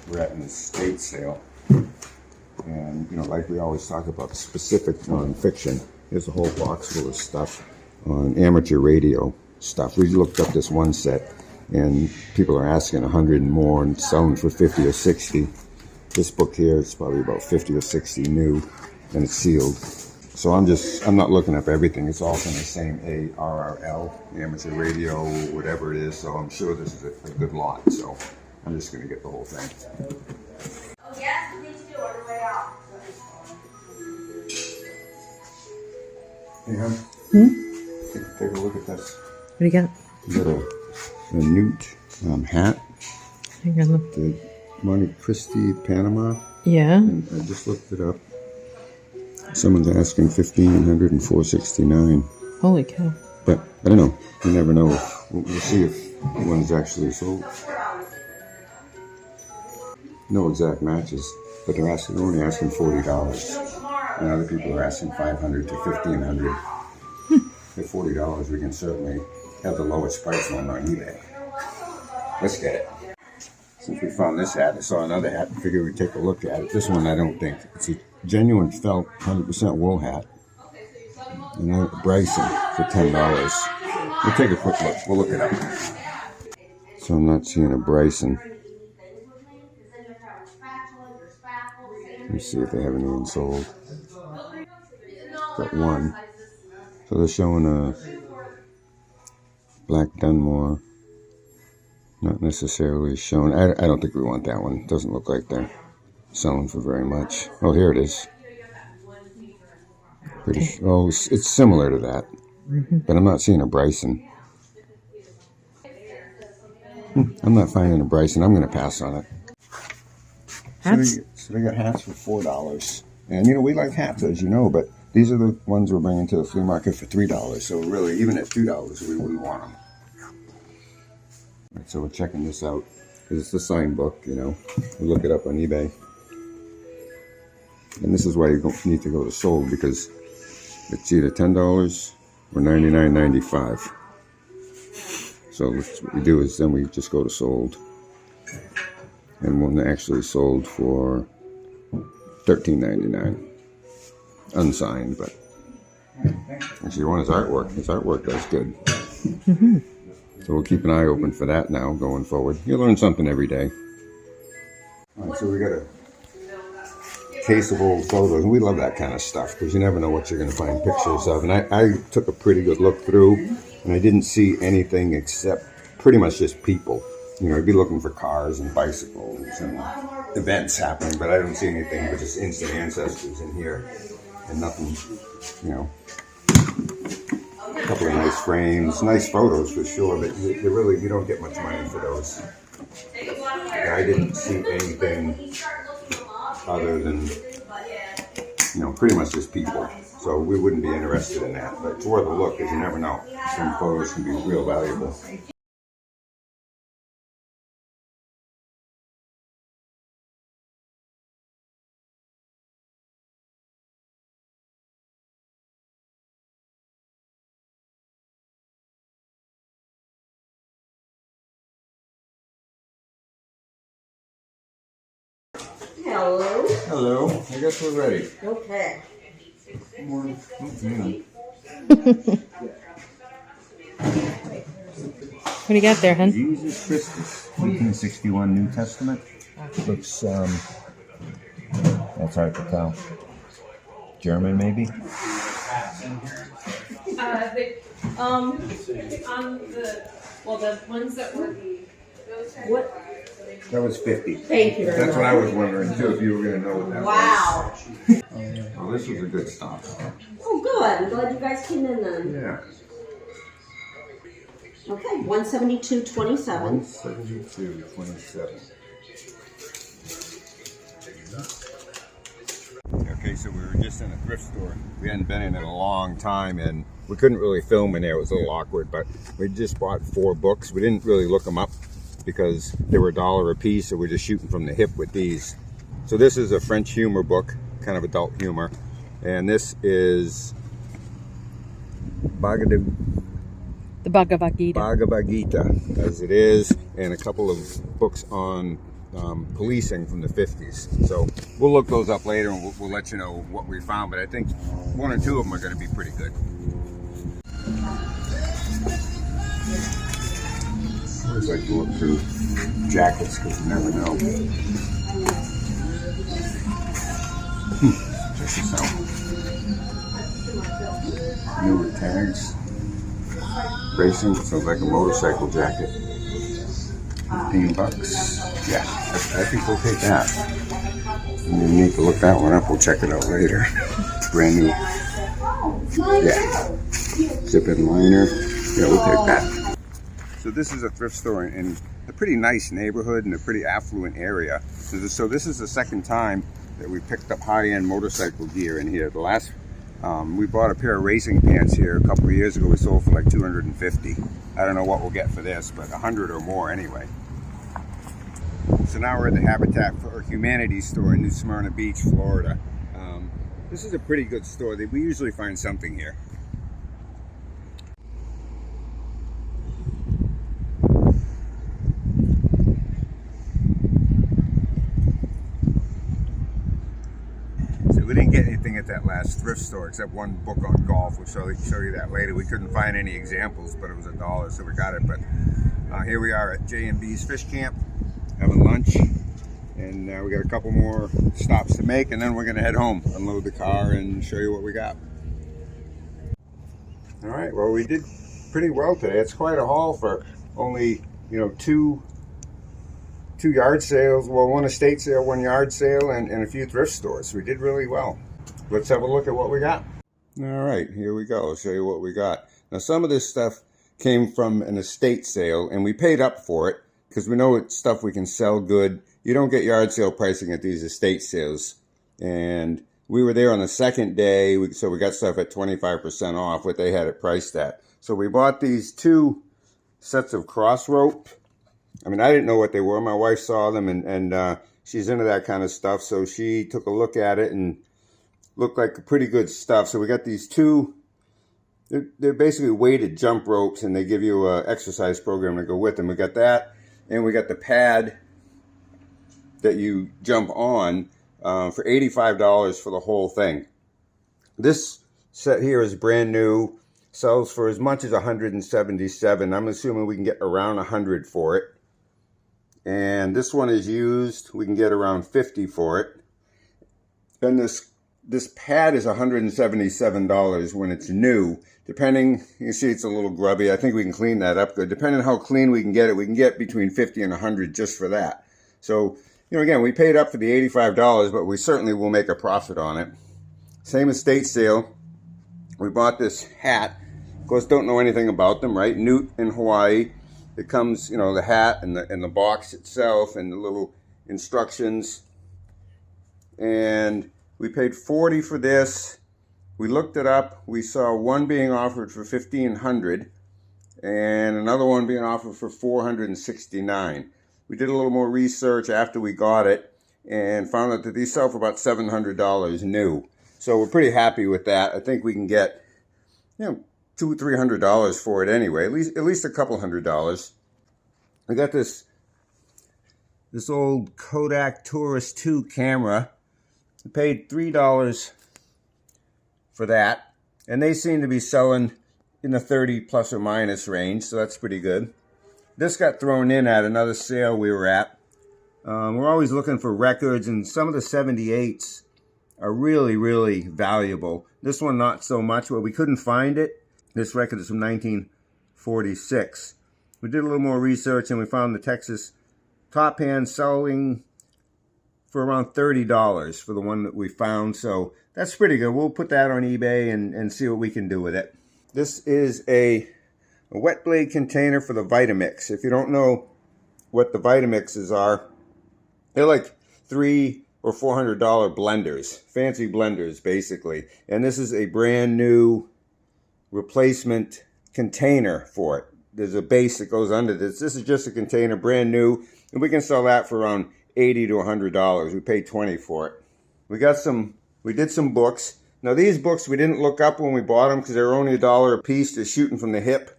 we're at an estate sale. And, you know, like we always talk about specific non-fiction, there's a whole box full of stuff on amateur radio stuff. We looked up this one set, and people are asking 100 and more and selling for 50 or 60. This book here is probably about 50 or 60 new, and it's sealed. So I'm not looking up everything. It's all from the same ARRL, amateur radio, whatever it is. So I'm sure this is a good lot. So I'm just going to get the whole thing. Oh, yes, we need to do it on the way out. Hey, hon. Take a look at this. What do you got? You got a newt hat. Hang on, look. The Monte Cristi, Panama. Yeah. And I just looked it up. Someone's asking $1,500 and $469. Holy cow. But I don't know. You never know. We'll see if one's actually sold. No exact matches, but they're only asking $40, and other people are asking $500 to $1,500. At $40, we can certainly have the lowest price one on eBay. Let's get it. Since we found this hat, I saw another hat and figured we'd take a look at it. This one I don't think. It's a genuine felt 100% wool hat. And a Bryson for $10. We'll take a quick look. We'll look it up. So I'm not seeing a Bryson. Let's see if they haven't even sold. Got one. So they're showing a Black Dunmore. Not necessarily shown. I don't think we want that one. It doesn't look like they're selling for very much. Oh, here it is. Oh, it's similar to that. But I'm not seeing a Bryson. I'm not finding a Bryson. I'm going to pass on it. So they got hats for $4. And, you know, we like hats, as you know, but these are the ones we're bringing to the flea market for $3. So really, even at $2, we wouldn't want them. Right, so we're checking this out. It's the sign book, you know. We look it up on eBay. And this is why you need to go to sold, because it's either $10 or $99.95. So what we do is then we just go to sold. And one actually sold for $13.99. Unsigned, but actually one is artwork. His artwork does good. So we'll keep an eye open for that now going forward. You learn something every day. All right, so we got a case of old photos, and we love that kind of stuff because you never know what you're going to find pictures of. And I took a pretty good look through, and I didn't see anything except pretty much just people. You know, I'd be looking for cars and bicycles and events happening, but I don't see anything but just instant ancestors in here. And nothing, you know, a couple of nice frames, nice photos for sure, but you don't get much money for those. I didn't see anything other than, you know, pretty much just people. So we wouldn't be interested in that, but it's worth a look because you never know. Some photos can be real valuable. Hello. Hello. I guess we're ready. Okay. What do you got there, hun? Jesus Christus, 1861 New Testament. Looks, that's hard to tell. German, maybe? The ones that were, What? That was 50. Thank you very That's much. what I was wondering too, if you were going to know what that Wow. was. Well, this was a good stop. Oh, good. I'm glad you guys came in then. Yeah. Okay, 172.27. 172.27. Okay, so we were just in a thrift store. We hadn't been in a long time, and we couldn't really film in there. It was a little awkward, but we just bought 4 books. We didn't really look them up because they were $1 a piece, so we're just shooting from the hip with these. So this is a French humor book, kind of adult humor, and this is The Bhagavad Gita. Bhagavad Gita, as it is, and a couple of books on policing from the 50s. So we'll look those up later and we'll let you know what we found. But I think one or two of them are going to be pretty good. I always like to look through jackets because you never know. Check this out. New with tags. Racing, sounds like a motorcycle jacket. $15. Yeah, I think we'll take that. And we need to look that one up. We'll check it out later. Brand new. Yeah. Zip-in liner. Yeah, we'll take that. So this is a thrift store in a pretty nice neighborhood and a pretty affluent area. So this is the second time that we picked up high-end motorcycle gear in here. The last, we bought a pair of racing pants here a couple of years ago. We sold for like $250. I don't know what we'll get for this, but 100 or more anyway. So now we're at the Habitat for Humanity store in New Smyrna Beach, Florida. This is a pretty good store. We usually find something here. We didn't get anything at that last thrift store except one book on golf. We'll show you that later. We couldn't find any examples, but it was $1, so we got it. But here we are at J&B's Fish Camp, having lunch, and we got a couple more stops to make, and then we're going to head home, unload the car, and show you what we got. All right, well, we did pretty well today. It's quite a haul for only, two yard sales, well, one estate sale, one yard sale, and a few thrift stores. We did really well. Let's have a look at what we got. All right, here we go. I'll show you what we got. Now, some of this stuff came from an estate sale, and we paid up for it because we know it's stuff we can sell good. You don't get yard sale pricing at these estate sales. And we were there on the second day, so we got stuff at 25% off what they had it priced at. So we bought these 2 sets of cross rope. I mean, I didn't know what they were. My wife saw them, and she's into that kind of stuff. So she took a look at it and looked like pretty good stuff. So we got these 2, they're basically weighted jump ropes, and they give you an exercise program to go with them. We got that, and we got the pad that you jump on for $85 for the whole thing. This set here is brand new, sells for as much as $177. I'm assuming we can get around $100 for it. And this one is used. We can get around $50 for it. And this pad is $177 when it's new. Depending, you see it's a little grubby. I think we can clean that up good. Depending on how clean we can get it, we can get between $50 and $100 just for that. So, again, we paid up for the $85, but we certainly will make a profit on it. Same estate sale. We bought this hat. Of course, don't know anything about them, right? Newt in Hawaii. It comes, the hat and the box itself and the little instructions. And we paid $40 for this. We looked it up. We saw one being offered for $1,500 and another one being offered for $469. We did a little more research after we got it and found out that these sell for about $700 new. So we're pretty happy with that. I think we can get, $200 or $300 for it anyway. At least a couple $100. I got this old Kodak Tourist 2 camera. I paid $3 for that, and they seem to be selling in the 30 plus or minus range, so that's pretty good. This got thrown in at another sale we were at. We're always looking for records, and some of the 78s are really, really valuable. This one not so much, but we couldn't find it. This record is from 1946. We did a little more research, and we found the Texas top hand selling for around $30 for the one that we found. So that's pretty good. We'll put that on eBay and see what we can do with it. This is a wet blade container for the Vitamix. If you don't know what the Vitamixes are, they're like $300 or $400 blenders, fancy blenders basically. And this is a brand new replacement container for it. There's a base that goes under this. This is just a container, brand new, and we can sell that for around $80 to $100. We paid $20 for it. We did some books. Now these books we didn't look up when we bought them because they were only $1 a piece. They're shooting from the hip.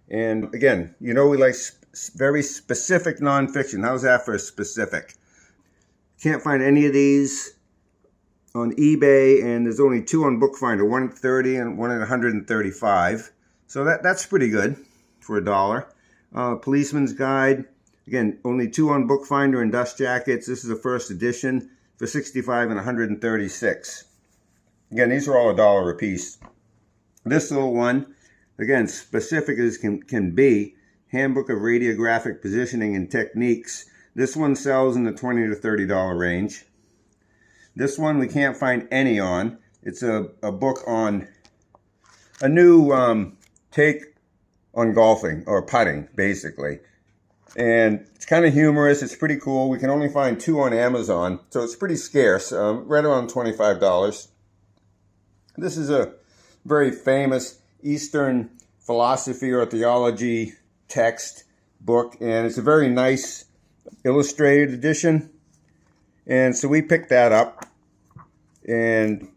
And again, we like very specific nonfiction. How's that for specific? Can't find any of these on eBay, and there's only 2 on Bookfinder, one at $30 and one at $135. So that's pretty good for $1. Policeman's Guide, again, only 2 on Bookfinder and Dust Jackets. This is the first edition for $65 and $136. Again, these are all $1 a piece. This little one, again, specific as can be, Handbook of Radiographic Positioning and Techniques. This one sells in the $20 to $30 range. This one we can't find any on. It's a book on a new take on golfing, or putting, basically. And it's kind of humorous. It's pretty cool. We can only find 2 on Amazon, so it's pretty scarce, right around $25. This is a very famous Eastern philosophy or theology text book, and it's a very nice illustrated edition. And so we picked that up, and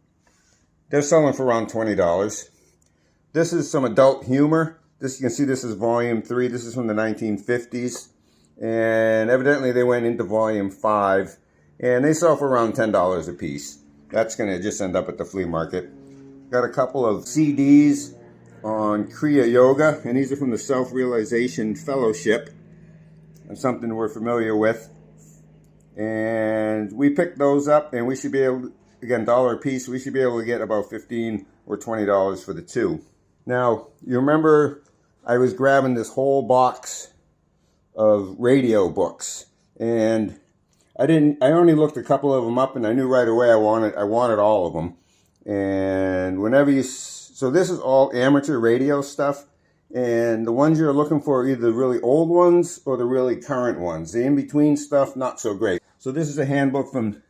they're selling for around $20. This is some adult humor. This, you can see this is volume 3. This is from the 1950s, and evidently they went into volume 5, and they sell for around $10 a piece. That's going to just end up at the flea market. Got a couple of CDs on Kriya Yoga, and these are from the Self-Realization Fellowship, and something we're familiar with. And we picked those up, and we should be able to, again, $1 a piece, we should be able to get about $15 or $20 for the 2. Now, you remember I was grabbing this whole box of radio books, and I only looked a couple of them up, and I knew right away I wanted all of them. And whenever so this is all amateur radio stuff, and the ones you're looking for are either the really old ones or the really current ones. The in-between stuff, not so great. So this is a handbook from,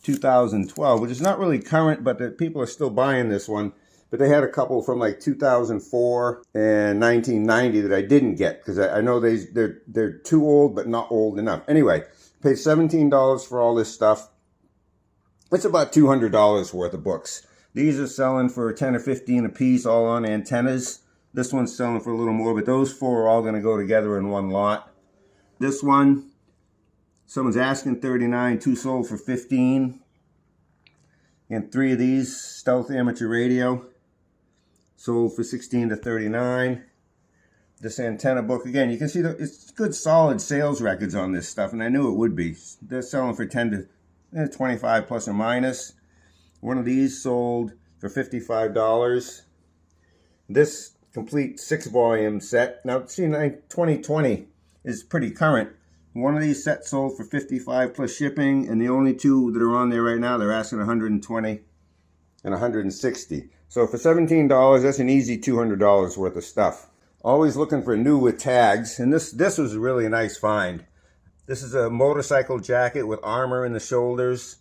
2012, which is not really current, but the people are still buying this one. But they had a couple from like 2004 and 1990 that I didn't get, because I know they're too old, but not old enough. Anyway, paid $17 for all this stuff. It's about $200 worth of books. These are selling for 10 or 15 a piece, all on antennas. This one's selling for a little more, but those 4 are all going to go together in one lot. This one, someone's asking $39, 2 sold for $15. And 3 of these, Stealth Amateur Radio, sold for $16 to $39. This antenna book, again, you can see it's good solid sales records on this stuff, and I knew it would be. They're selling for 10 to 25 plus or minus. One of these sold for $55. This complete 6-volume set. Now, see, 2020 is pretty current. One of these sets sold for $55 plus shipping, and the only 2 that are on there right now, they're asking $120 and $160. So for $17, that's an easy $200 worth of stuff. Always looking for new with tags, and this was a really nice find. This is a motorcycle jacket with armor in the shoulders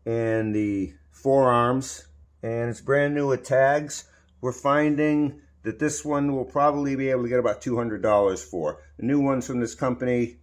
and the forearms, and it's brand new with tags. We're finding that this one will probably be able to get about $200 for. The new ones from this company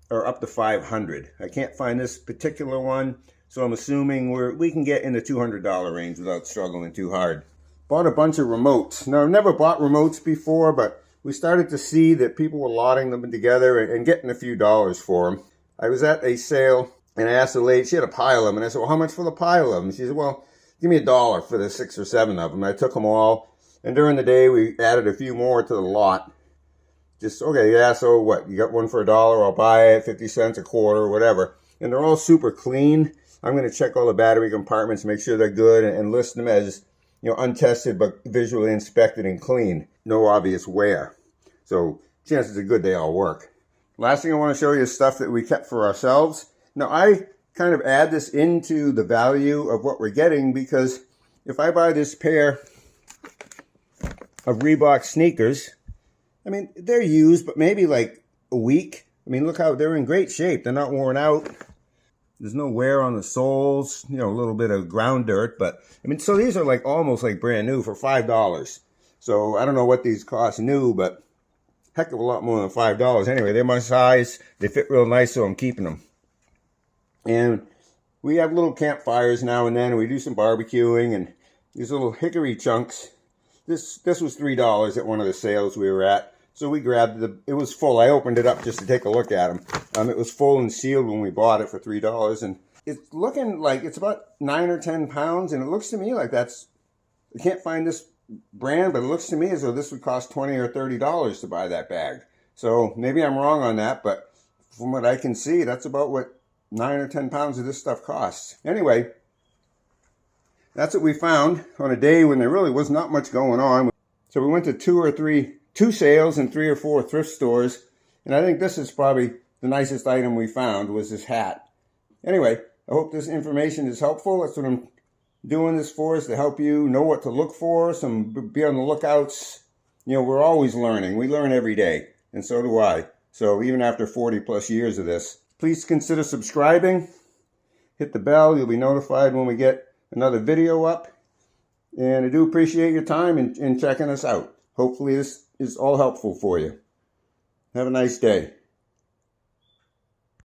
are up to $500. I can't find this particular one, so I'm assuming we can get in the $200 range without struggling too hard. Bought a bunch of remotes. Now, I've never bought remotes before, but we started to see that people were lotting them together and getting a few dollars for them. I was at a sale, and I asked the lady, she had a pile of them, and I said, well, how much for the pile of them? She said, well, give me $1 for the 6 or 7 of them. I took them all, and during the day, we added a few more to the lot. Just, okay, yeah, so what? You got one for $1, I'll buy it, 50 cents, a quarter, whatever. And they're all super clean. I'm going to check all the battery compartments, make sure they're good, and list them as, untested, but visually inspected and clean. No obvious wear. So chances are good they all work. Last thing I want to show you is stuff that we kept for ourselves. Now, I kind of add this into the value of what we're getting, because if I buy this pair of Reebok sneakers, I mean, they're used, but maybe like a week. I mean, look how they're in great shape. They're not worn out. There's no wear on the soles, a little bit of ground dirt. But, I mean, so these are like almost like brand new for $5. So I don't know what these cost new, but heck of a lot more than $5. Anyway, they're my size. They fit real nice, so I'm keeping them. And we have little campfires now and then, and we do some barbecuing, and these little hickory chunks. This was $3 at one of the sales we were at. So we grabbed it was full. I opened it up just to take a look at them. It was full and sealed when we bought it for $3. And it's looking like it's about 9 or 10 pounds. And it looks to me like I can't find this brand, but it looks to me as though this would cost $20 or $30 to buy that bag. So maybe I'm wrong on that, but from what I can see, that's about what 9 or 10 pounds of this stuff costs. Anyway, that's what we found on a day when there really was not much going on. So we went to two sales and 3 or 4 thrift stores. And I think this is probably the nicest item we found was this hat. Anyway, I hope this information is helpful. That's what I'm doing this for, is to help you know what to look for, be on the lookouts. You know, we're always learning. We learn every day, and so do I. So even after 40 plus years of this, please consider subscribing. Hit the bell. You'll be notified when we get another video up. And I do appreciate your time in checking us out. Hopefully this is all helpful for you. Have a nice day.